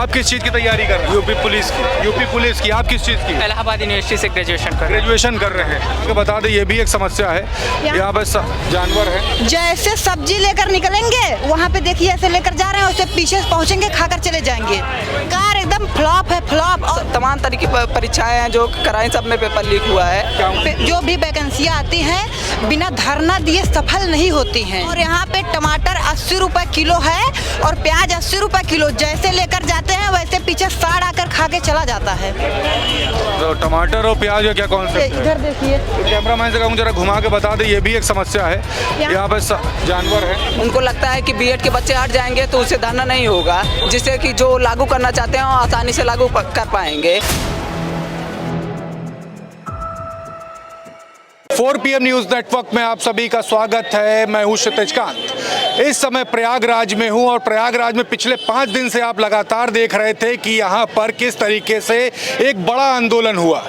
आप किस चीज़ की तैयारी कर रहे हैं? यूपी पुलिस की। यूपी पुलिस की। आप किस चीज़ की? इलाहाबाद यूनिवर्सिटी से ग्रेजुएशन कर रहे हैं। आपको बता दें ये भी एक समस्या है, यहाँ पर जानवर है। जैसे सब्जी लेकर निकलेंगे वहाँ पे देखिए ऐसे लेकर जा रहे हैं, उससे पीछे पहुँचेंगे खाकर चले जाएंगे। कार एकदम फ्लॉप है, फ्लॉप। और तमाम तरह की परीक्षाएं हैं जो कराई, सब में पेपर लीक हुआ है। जो भी वैकेंसियाँ आती हैं बिना धरना दिए सफल नहीं होती हैं। और यहाँ पे टमाटर 80 रुपए किलो है और प्याज 80 रुपए किलो। जैसे लेकर जाते हैं वैसे पीछे साड़ आकर खा के चला जाता है। तो टमाटर और प्याज का क्या कॉन्सेप्ट है? इधर देखिए, कैमरा मैन से कहूँ जरा घुमा के बता दे, ये भी एक समस्या है, यहाँ पर जानवर है। उनको लगता है कि बीएड के बच्चे हट जाएंगे तो उससे धरना नहीं होगा, जिससे कि जो लागू करना चाहते हैं वो आसानी से लागू कर पाएंगे। 4 PM न्यूज़ नेटवर्क में आप सभी का स्वागत है। मैं हूं क्षितिज कांत। इस समय प्रयागराज में हूं और प्रयागराज में पिछले 5 दिन से आप लगातार देख रहे थे कि यहां पर किस तरीके से एक बड़ा आंदोलन हुआ।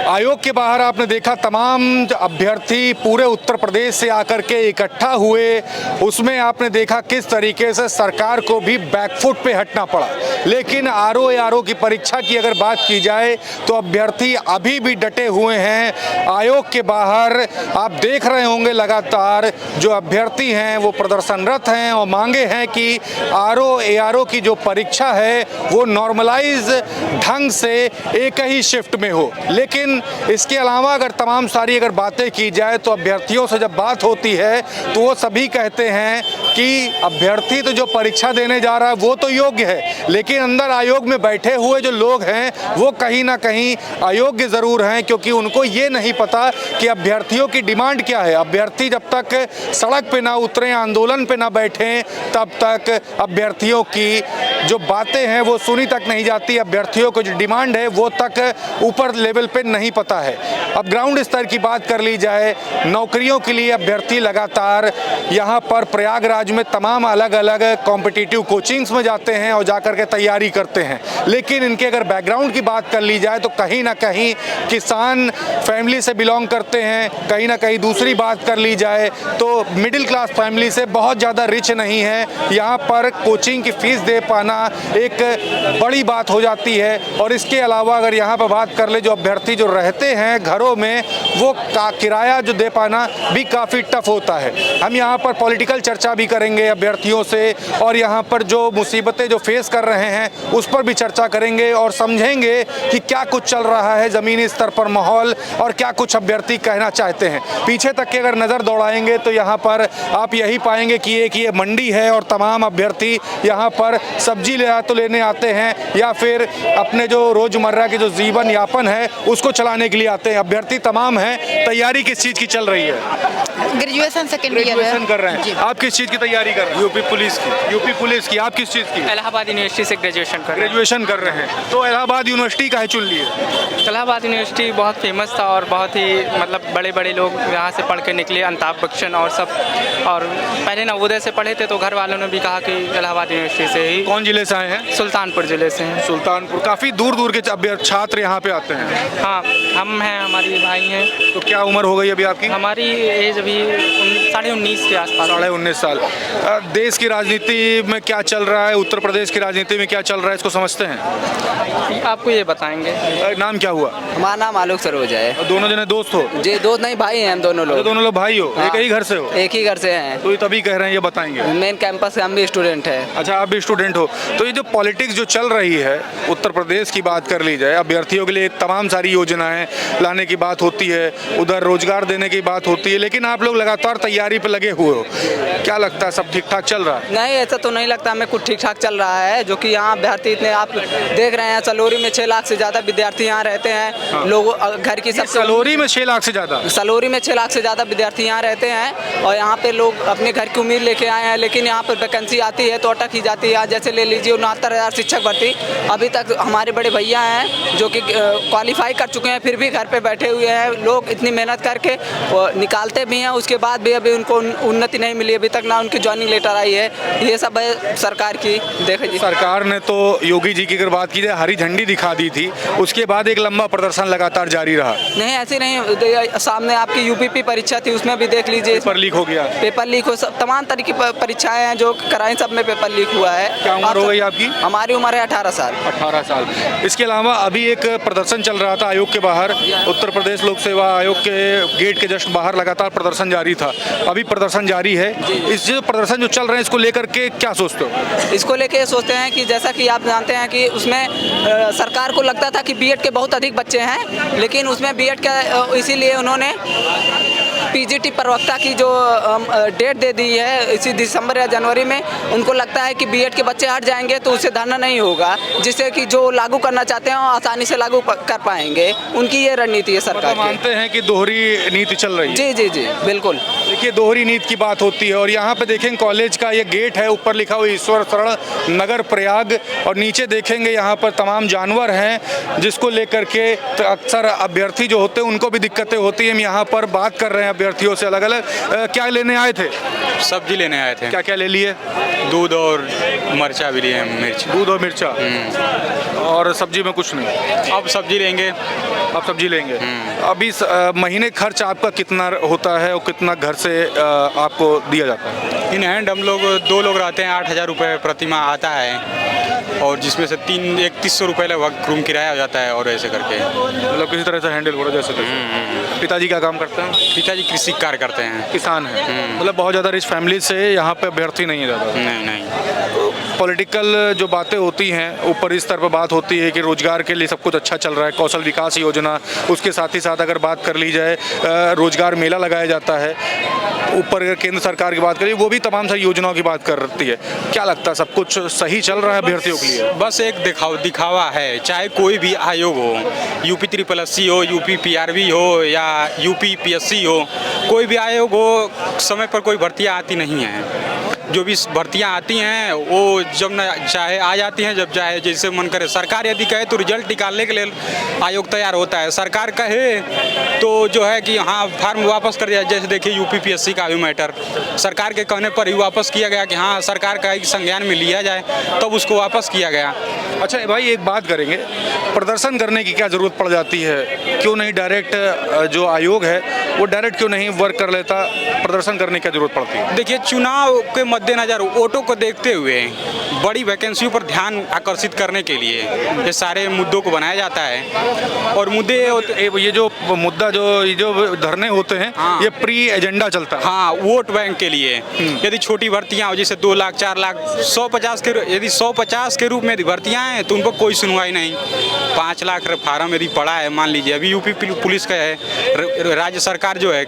आयोग के बाहर आपने देखा तमाम अभ्यर्थी पूरे उत्तर प्रदेश से आकर के इकट्ठा हुए। उसमें आपने देखा किस तरीके से सरकार को भी बैकफुट पे हटना पड़ा। लेकिन आरओ की परीक्षा की अगर बात की जाए तो अभ्यर्थी अभी भी डटे हुए हैं। आयोग के बाहर आप देख रहे होंगे लगातार जो अभ्यर्थी हैं वो प्रदर्शनरत हैं और मांगे हैं कि आरओ की जो परीक्षा है वो नॉर्मलाइज ढंग से एक ही शिफ्ट में हो। लेकिन इसके अलावा अगर तमाम सारी अगर बातें की जाए तो अभ्यर्थियों से जब बात होती है तो वो सभी कहते हैं कि अभ्यर्थी तो जो परीक्षा देने जा रहा है वो तो योग्य है, लेकिन अंदर आयोग में बैठे हुए जो लोग हैं वो कहीं ना कहीं अयोग्य ज़रूर हैं, क्योंकि उनको ये नहीं पता कि अभ्यर्थियों की डिमांड क्या है। अभ्यर्थी जब तक सड़क पे ना उतरें, आंदोलन पे ना बैठें, तब तक अभ्यर्थियों की जो बातें हैं वो सुनी तक नहीं जाती। अभ्यर्थियों को जो डिमांड है वो तक ऊपर लेवल पे नहीं पता है। अब ग्राउंड स्तर की बात कर ली जाए, नौकरियों के लिए अभ्यर्थी लगातार यहाँ पर प्रयागराज में तमाम अलग अलग कॉम्पिटिटिव कोचिंग्स में जाते हैं और जाकर के तैयारी करते हैं। लेकिन इनके अगर बैकग्राउंड की बात कर ली जाए तो कहीं ना कहीं किसान फैमिली से बिलोंग करते हैं, कहीं ना कहीं दूसरी बात कर ली जाए तो मिडिल क्लास फैमिली से बहुत ज़्यादा रिच नहीं है। यहाँ पर कोचिंग की फ़ीस दे पाना एक बड़ी बात हो जाती है। और इसके अलावा अगर यहाँ पर बात कर ले जो अभ्यर्थी जो रहते हैं घरों में, वो किराया जो दे पाना भी काफ़ी टफ होता है। हम यहाँ पर पॉलिटिकल चर्चा भी करेंगे अभ्यर्थियों से और यहाँ पर जो मुसीबतें जो फेस कर रहे हैं उस पर भी चर्चा करेंगे और समझेंगे कि क्या कुछ चल रहा है ज़मीनी स्तर पर माहौल और क्या कुछ अभ्यर्थी कहना चाहते हैं। पीछे तक की अगर नज़र दौड़ाएंगे तो यहाँ पर आप यही पाएंगे कि एक ये मंडी है और तमाम अभ्यर्थी यहाँ पर सब्जी लेने आते हैं या फिर अपने जो रोज़मर्रा के जो जीवन यापन है उसको चलाने के लिए आते हैं। अभ्यर्थी तमाम हैं। तैयारी किस चीज़ की चल रही है? ग्रेजुएशन सेकेंड ईयर ग्रेजुएशन कर रहे हैं। आप किस चीज़ की तैयारी कर रहे हैं? यूपी पुलिस की। यूपी पुलिस की। आप किस चीज़ की? इलाहाबाद यूनिवर्सिटी से ग्रेजुएशन कर रहे हैं। तो इलाहाबाद यूनिवर्सिटी काहे चुन लिए? इलाहाबाद यूनिवर्सिटी बहुत फेमस था और बहुत ही मतलब बड़े बड़े लोग यहाँ से पढ़ के निकले, अमिताभ बच्चन और सब। और पहले नवोदय से पढ़े थे तो घर वालों ने भी कहा कि इलाहाबाद यूनिवर्सिटी से ही। कौन जिले से आए हैं? सुल्तानपुर जिले से हैं। सुल्तानपुर। काफ़ी दूर दूर के छात्र यहाँ पे आते हैं। हाँ, हम हैं, हमारी भाई हैं। तो क्या उम्र हो गई अभी आपकी? हमारी एज अभी 19.5 के आसपास। 19.5 साल। देश की राजनीति में क्या चल रहा है, उत्तर प्रदेश की राजनीति में क्या चल रहा है, इसको समझते हैं? आपको ये बताएंगे। नाम क्या हुआ? हमारा नाम आलोक सरोज है। दोनों जने दोस्त हो? जी, दोस्त नहीं, भाई हैं हम दोनों लोग। दोनों लोग भाई हो? हाँ। एक ही घर से हो? एक ही घर से हैं। तो ये तभी कह रहे हैं, ये बताएंगे। मेन कैंपस से हम भी स्टूडेंट हैं। अच्छा, आप भी स्टूडेंट हो। तो ये जो पॉलिटिक्स जो चल रही है उत्तर प्रदेश की बात कर ली जाए, अभ्यर्थियों के लिए तमाम सारी योजनाएं लाने की बात होती है, उधर रोजगार देने की बात होती है, लेकिन आप लोग लगातार तैयारी पे लगे हुए हो। क्या लगता है सब ठीक ठाक चल रहा है? नहीं, ऐसा तो नहीं लगता हमें कुछ ठीक ठाक चल रहा है। जो कि यहाँ अभ्यर्थी इतने आप देख रहे हैं, सलोरी में 6 लाख से ज़्यादा विद्यार्थी यहाँ रहते हैं। हाँ। लोग घर की सब सलोरी में 6 लाख से ज़्यादा? सलोरी में 6 लाख से ज़्यादा विद्यार्थी यहाँ रहते हैं और यहाँ पे लोग अपने घर की उम्मीद लेके आए हैं। लेकिन यहाँ पर वैकेंसी आती है तो अटक ही जाती है। जैसे ले लीजिए 69,000 शिक्षक भर्ती, अभी तक हमारे बड़े भैया हैं जो कि क्वालिफाई कर चुके हैं, फिर भी घर पे बैठे हुए हैं। लोग इतनी मेहनत करके निकालते भी हैं, उसके बाद भी अभी उनको उन्नति नहीं मिली, अभी तक ना उनकी ज्वाइनिंग लेटर आई है। ये सब है सरकार की। देखिए, सरकार सरकार ने तो योगी जी की अगर बात की जाए हरी झंडी दिखा दी थी, उसके बाद एक लंबा प्रदर्शन लगातार जारी रहा। नहीं ऐसे नहीं, सामने आपकी यूपीपी परीक्षा थी उसमें भी देख लीजिए, पेपर लीक हो गया। पेपर लीक हो, सब तमाम तरह की परीक्षाएं हैं जो कराई, सब में पेपर लीक हुआ है। क्या उम्र हो गई आपकी? हमारी उम्र है 18 साल। 18 साल। इसके अलावा अभी एक प्रदर्शन चल रहा था आयोग के बाहर, उत्तर प्रदेश लोक सेवा आयोग के गेट के जस्ट बाहर लगातार प्रदर्शन जारी था, अभी प्रदर्शन जारी है। इस जो प्रदर्शन जो चल रहे हैं इसको लेकर के क्या सोचते हो? इसको लेके ये सोचते हैं कि जैसा कि आप जानते हैं कि उसमें सरकार को लगता था कि बीएड के बहुत अधिक बच्चे हैं, लेकिन उसमें बीएड का इसीलिए उन्होंने पीजीटी प्रवक्ता की जो डेट दे दी है इसी दिसंबर या जनवरी में, उनको लगता है कि बीएड के बच्चे हट जाएंगे तो उससे धरना नहीं होगा, जिससे कि जो लागू करना चाहते हैं वो आसानी से लागू कर पाएंगे। उनकी ये रणनीति है सरकार की। मानते हैं कि दोहरी नीति चल रही है? जी जी जी बिल्कुल। देखिए दोहरी नीति की बात होती है और यहाँ पे देखेंगे कॉलेज का ये गेट है, ऊपर लिखा हुआ ईश्वर शरण नगर प्रयाग, और नीचे देखेंगे यहाँ पर तमाम जानवर हैं जिसको लेकर के तो अक्सर अभ्यर्थी जो होते हैं उनको भी दिक्कतें होती हैं। हम यहाँ पर बात कर रहे हैं अभ्यर्थियों से अलग अलग। क्या लेने आए थे? सब्जी लेने आए थे। क्या क्या ले लिए? दूध और मिर्चा भी लिए हैं। मिर्च, दूध और मिर्चा, और सब्जी में कुछ नहीं। अब सब्जी लेंगे। अब सब्जी लेंगे। अभी महीने खर्च आपका कितना होता है और कितना घर से आपको दिया जाता है? इन हैंड हम लोग 2 लोग रहते हैं, 8,000 रुपये प्रति माह आता है, और जिसमें से 3100 रुपये लगभग रूम किराया हो जाता है, और ऐसे करके मतलब किसी तरह से हैंडल हो रहा है जैसे। पिताजी क्या काम करते हैं? पिताजी कृषि कार्य करते हैं। किसान हैं। मतलब बहुत ज़्यादा रिच फैमिली से यहाँ पे अभ्यर्थी नहीं है ज़्यादा? नहीं। पॉलिटिकल जो बातें होती हैं ऊपर इस तरह पर बात होती है कि रोजगार के लिए सब कुछ अच्छा चल रहा है, कौशल विकास योजना, उसके साथ ही साथ अगर बात कर ली जाए रोजगार मेला लगाया जाता है, ऊपर अगर केंद्र सरकार की बात करें वो भी तमाम सारी योजनाओं की बात करती है। क्या लगता है सब कुछ सही चल रहा है अभ्यर्थियों के लिए? बस एक दिखावा है, चाहे कोई भी आयोग हो, यूपी SSS हो, यूपी PRB हो या यूपी PSC हो, कोई भी आयोग हो, समय पर कोई भर्तियाँ आती नहीं हैं। जो भी भर्तियां आती हैं वो जब न चाहे आ जाती हैं, जब चाहे जैसे मन करे। सरकार यदि कहे तो रिजल्ट निकालने के लिए आयोग तैयार होता है, सरकार कहे तो जो है कि हाँ फार्म वापस कर दिया। जैसे देखिए यूपी PSC का भी मैटर सरकार के कहने पर ही वापस किया गया कि हाँ सरकार का एक संज्ञान में लिया जाए, तब उसको वापस किया गया। अच्छा भाई एक बात करेंगे, प्रदर्शन करने की क्या ज़रूरत पड़ जाती है? क्यों नहीं डायरेक्ट जो आयोग है वो डायरेक्ट क्यों नहीं वर्क कर लेता? प्रदर्शन करने की क्या ज़रूरत पड़ती है? देखिए चुनाव के मद्देनज़र वोटों को देखते हुए बड़ी वैकेंसियों पर ध्यान आकर्षित करने के लिए ये सारे मुद्दों को बनाया जाता है। और मुद्दे ये जो मुद्दा ये जो धरने होते हैं, हाँ, ये प्री एजेंडा चलता है। हाँ, वोट बैंक के लिए। यदि छोटी भर्तियाँ हो जैसे 2 लाख 4 लाख 150 के, यदि 150 के रूप में यदि भर्तियाँ हैं तो उन पर कोई सुनवाई नहीं। 5 लाख फार्म यदि पड़ा है, मान लीजिए अभी यूपी पुलिस का है, राज्य सरकार जो है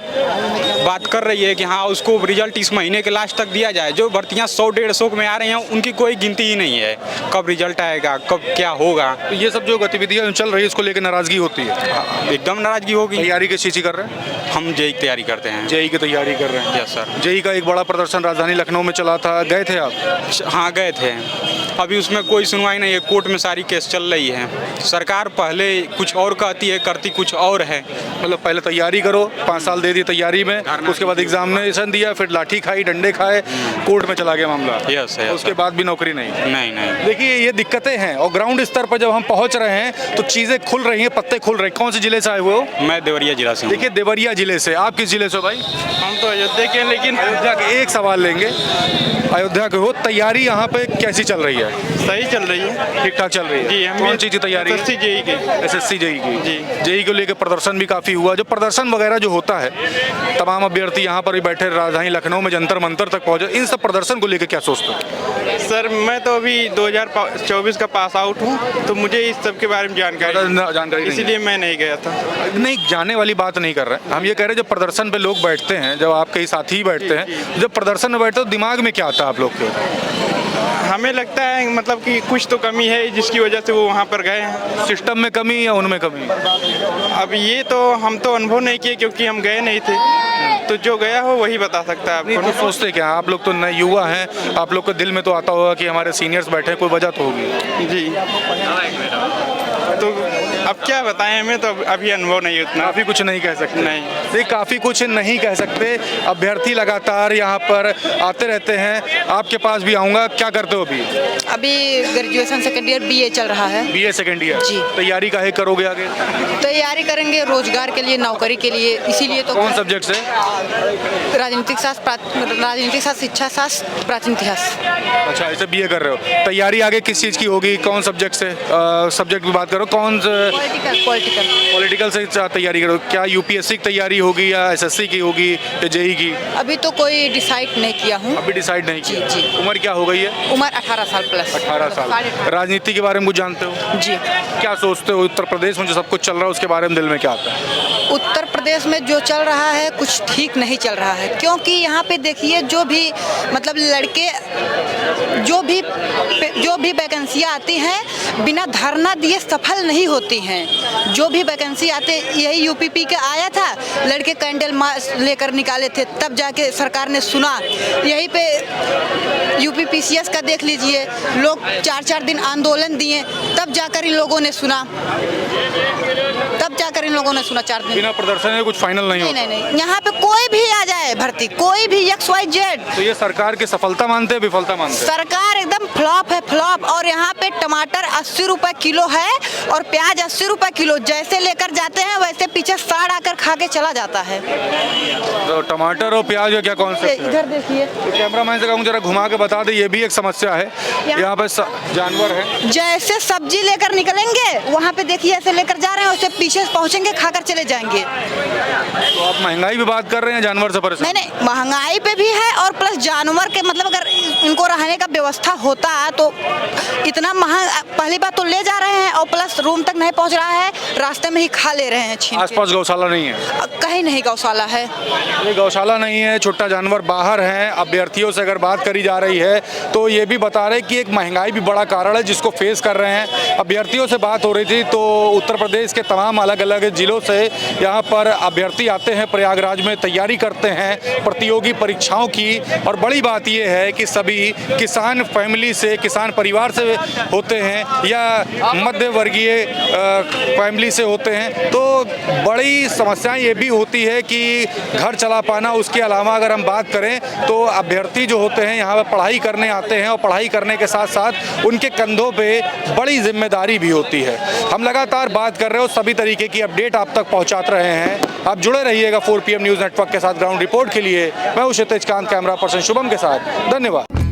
बात कर रही है कि हाँ उसको रिजल्ट इस महीने के लास्ट तक दिया जाए। जो भर्तियाँ 100-150 में आ रही हैं उनकी कोई गिनती ही नहीं है, कब रिजल्ट आएगा, कब क्या होगा। तो ये सब जो गतिविधियाँ चल रही है इसको लेकर नाराजगी होती है? एकदम नाराजगी होगी। तैयारी किस चीज़ की कर रहे हैं? हम जेई की तैयारी करते हैं। जेई की तैयारी कर रहे हैं? Yes sir. जेई का एक बड़ा प्रदर्शन राजधानी लखनऊ में चला था, गए थे आप? हाँ गए थे। अभी उसमें कोई सुनवाई नहीं है, कोर्ट में सारी केस चल रही है। सरकार पहले कुछ और कहती है, करती कुछ और है। मतलब पहले तैयारी करो, 5 साल दे दी तैयारी में, उसके बाद एग्जामिनेशन दिया, फिर लाठी खाई, डंडे खाए, कोर्ट में चला गया मामला। यस उसके बाद भी नौकरी नहीं। नहीं। देखिए ये दिक्कतें हैं और ग्राउंड स्तर पर जब हम पहुंच रहे हैं तो चीज़ें खुल रही हैं, पत्ते खुल रहे हैं। कौन से जिले से आए हुए हो? मैं देवरिया जिला से हूँ। देखिए देवरिया जिले से। आप किस जिले से हो भाई? हम तो अयोध्या के हैं, लेकिन अयोध्या के। एक सवाल लेंगे, अयोध्या के हो, तैयारी यहाँ पे कैसी चल रही है? सही चल रही है, ठीक ठाक चल रही है? जी। हम कौन सी तैयारी? SSC जेई की। SSC जेई की। जी। जेई को लेकर प्रदर्शन भी काफ़ी हुआ। जो प्रदर्शन वगैरह जो होता है, तमाम अभ्यर्थी यहाँ पर भी बैठे राजधानी लखनऊ में जंतर मंतर तक पहुँचे, इन सब प्रदर्शन को लेकर क्या सोचते हो? सर मैं तो अभी 2024 का पास आउट हूँ, तो मुझे इस सब के बारे में जानकारी नहीं, इसीलिए मैं नहीं गया था। नहीं जाने वाली बात नहीं कर रहे हैं हम, ये कह रहे हैं जब प्रदर्शन पे लोग बैठते हैं, जब आपके साथी ही बैठते हैं, जब प्रदर्शन में बैठते हो दिमाग में क्या आता है आप लोग के? हमें लगता है मतलब कि कुछ तो कमी है जिसकी वजह से वो वहाँ पर गए हैं। सिस्टम में कमी या उनमें कमी? अब ये तो हम तो अनुभव नहीं किए क्योंकि हम गए नहीं थे, तो जो गया हो वही बता सकता है नहीं आपको। तो सोचते क्या आप लोग तो नए युवा हैं, आप लोग के दिल में तो आता होगा कि हमारे सीनियर्स बैठे हैं, कोई वजह तो होगी। जी तो अब क्या बताएं, हमें तो अभी अनुभव नहीं उतना। काफ़ी कुछ नहीं कह सकते। नहीं। देखिए काफ़ी कुछ नहीं कह सकते। अभ्यर्थी लगातार यहाँ पर आते रहते हैं, आपके पास भी आऊँगा। क्या करते हो अभी? अभी ग्रेजुएशन सेकेंड ईयर बीए चल रहा है। बीए सेकेंड ईयर जी। तैयारी काहे करोगे आगे? तैयारी करेंगे रोजगार के लिए, नौकरी के लिए, इसीलिए तो कौन सब्जेक्ट से? राजनीतिक शास्त्र, शिक्षा शास्त्र, प्राचीन इतिहास। अच्छा, ऐसे बीए कर रहे हो। तैयारी आगे किस चीज़ की होगी, कौन सब्जेक्ट से? सब्जेक्ट की बात करो, कौन पॉलिटिकल। पॉलिटिकल से तैयारी करो? क्या यूपीएससी की तैयारी होगी या एसएससी की होगी या जेई की? अभी तो कोई डिसाइड नहीं किया हूँ। अभी डिसाइड नहीं किया। जी। उम्र क्या हो गई है? उम्र 18 साल प्लस। 18 साल। राजनीति के बारे में कुछ जानते हो? जी। क्या सोचते हो उत्तर प्रदेश में जो सब कुछ चल रहा है उसके बारे में दिल में क्या आता है? उत्तर प्रदेश में जो चल रहा है कुछ ठीक नहीं चल रहा है, क्योंकि यहाँ पे देखिए जो भी मतलब लड़के जो भी वैकेंसियाँ आती हैं बिना धरना दिए सफल नहीं होती हैं। जो भी वैकेंसी आते, यही यूपीपी के आया था, लड़के कैंडल मार्च लेकर निकाले थे, तब जाके सरकार ने सुना। यहीं पे यूपीपीसीएस का देख लीजिए, लोग 4-4 दिन आंदोलन दिए, तब जाकर इन लोगों ने सुना, 4 दिन। बिना प्रदर्शन में कुछ फाइनल नहीं होता। नहीं, यहाँ पे कोई भी आ जाए भर्ती, कोई भी XYZ। तो ये सरकार की सफलता मानते हैं विफलता मानते हैं? सरकार एकदम फ्लॉप है, फ्लॉप। और यहाँ पे टमाटर 80 रुपए किलो है और प्याज 80 रुपए किलो। जैसे लेकर जाते हैं वैसे पीछे साड़ आकर खा के चला जाता है। तो टमाटर और प्याज का क्या कॉन्सेप्ट है? इधर देखिए, तो कैमरामैन से कहूँ जरा घुमा के बता दे, ये भी एक समस्या है। यहाँ पे जानवर है, जैसे सब्जी लेकर निकलेंगे वहाँ पे देखिए ऐसे लेकर जा रहे हैं, उससे पीछे पहुँचेंगे खाकर चले जाएंगे। तो आप महंगाई भी बात कर रहे हैं, जानवर से परेशान? नहीं, महंगाई पे भी है और प्लस जानवर के मतलब अगर इनको रहने का व्यवस्था होता तो इतना महंगा, पहली बात तो ले जा रहे हैं और प्लस रूम तक नहीं पहुंच रहा है, रास्ते में ही खा ले रहे हैं छीन के। आसपास गौशाला नहीं है? कहीं नहीं गौशाला है। ये गौशाला नहीं है, छोटा जानवर बाहर हैं। अभ्यर्थियों से अगर बात करी जा रही है तो ये भी बता रहे कि एक महंगाई भी बड़ा कारण है जिसको फेस कर रहे हैं। अभ्यर्थियों से बात हो रही थी तो उत्तर प्रदेश के तमाम अलग अलग जिलों से यहाँ पर अभ्यर्थी आते हैं, प्रयागराज में तैयारी करते हैं प्रतियोगी परीक्षाओं की। और बड़ी बात यह है कि सभी किसान फैमिली से, किसान परिवार से होते हैं या मध्य वर्गीय फैमिली से होते हैं। तो बड़ी समस्याएं ये भी होती है कि घर चला पाना। उसके अलावा अगर हम बात करें तो अभ्यर्थी जो होते हैं यहाँ पर पढ़ाई करने आते हैं और पढ़ाई करने के साथ साथ उनके कंधों पे बड़ी जिम्मेदारी भी होती है। हम लगातार बात कर रहे हो, सभी तरीके की अपडेट आप तक पहुँचाते रहे हैं। आप जुड़े रहिएगा 4PM न्यूज़ नेटवर्क के साथ। ग्राउंड रिपोर्ट के लिए मैं हूं क्षितिज कांत, कैमरा पर्सन शुभम के साथ। धन्यवाद।